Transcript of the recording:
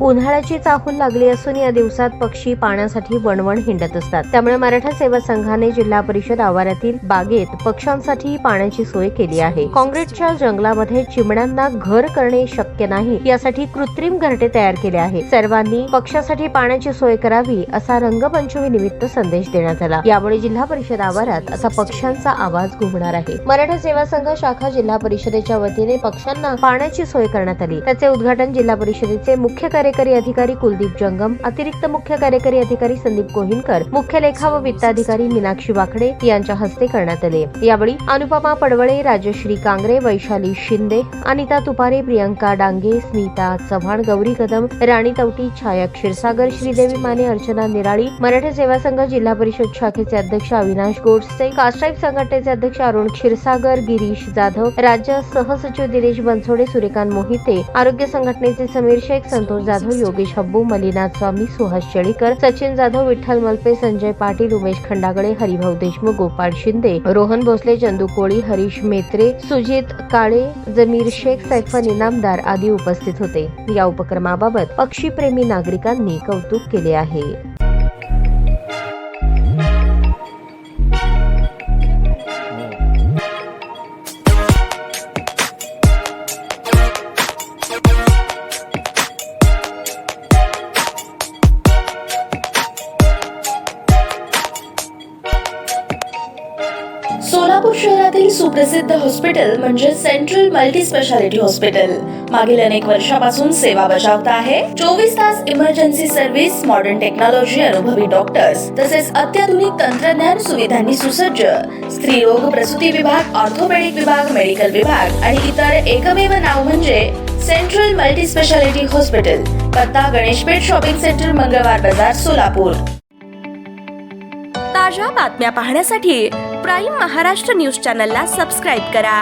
उन्हाळ्याची चाहूल लागली असून या दिवसात पक्षी पाण्यासाठी वणवण हिंडत असतात। त्यामुळे मराठा सेवा संघाने जिल्हा परिषद आवारातील बागेत पक्ष्यांसाठी पाण्याची सोय केली आहे। काँक्रीटच्या जंगलामध्ये चिमण्यांना घर करणे शक्य नाही, यासाठी कृत्रिम घरटे तयार केले आहे। सर्वांनी पक्ष्यासाठी पाण्याची सोय करावी असा रंगपंचमी निमित्त संदेश देण्यात आला। यामुळे जिल्हा परिषद आवारात आता पक्ष्यांचा आवाज घुमणार आहे। मराठा सेवा संघ शाखा जिल्हा परिषदेच्या वतीने पक्ष्यांना पाण्याची सोय करण्यात आली। त्याचे उद्घाटन जिल्हा परिषदेचे मुख्य कार्यकारी अधिकारी कुलदीप जंगम, अतिरिक्त मुख्य कार्यकारी अधिकारी संदीप कोहिनकर, मुख्य लेखा व वित्त अधिकारी मीनाक्षी वाकडे यांच्या हस्ते करण्यात आले। यावेळी अनुपमा पडवळे, राजश्री कांगरे, वैशाली शिंदे, अनिता तुपारे, प्रियंका डांगे, स्मिता चव्हाण, गौरी कदम, राणी तवटी, छाया क्षीरसागर, श्रीदेवी माने, अर्चना निराळी, मराठा सेवा संघ जिल्हा परिषद शाखेचे अध्यक्ष अविनाश गोडसे, कास्ट्राईब संघटनेचे अध्यक्ष अरुण क्षीरसागर, गिरीश जाधव, राज्य सहसचिव दिनेश बनसोडे, सूर्यकांत मोहिते, आरोग्य संघटनेचे समीर शेख, संतोष जाधव, योगेश हब्बू, मलिनाथ स्वामी, सुहास चेळीकर, सचिन जाधव, विठ्ठल मलपे, संजय पाटील, उमेश खंडागळे, हरिभाऊ देशमुख, गोपाळ शिंदे, रोहन भोसले, चंदू कोळी, हरीश मेत्रे, सुजित काळे, जमीर शेख, सैफन इनामदार आदी उपस्थित होते। या उपक्रमाबाबत पक्षीप्रेमी नागरिकांनी कौतुक केले आहे। सोलापूर शहरातील सुप्रसिद्ध हॉस्पिटल म्हणजे सेंट्रल मल्टी स्पेशालिटी हॉस्पिटल मागील अनेक वर्षापासून सेवा बजावत आहे। 24 तास इमर्जन्सी सर्व्हिस, मॉडर्न टेक्नॉलॉजी, अनुभवी डॉक्टर्स तसेच अत्याधुनिक तंत्रज्ञान सुविधांनी सुसज्ज स्त्रीरोग प्रसूती विभाग, ऑर्थोपेडिक विभाग, मेडिकल विभाग आणि इतर एकमेव नाव म्हणजे सेंट्रल मल्टी स्पेशालिटी हॉस्पिटल। पत्ता गणेशपेठ शॉपिंग सेंटर, मंगळवार बाजार, सोलापूर। ताज्या बातम्या पाहण्यासाठी प्राईम महाराष्ट्र न्यूज चॅनलला सबस्क्राईब करा।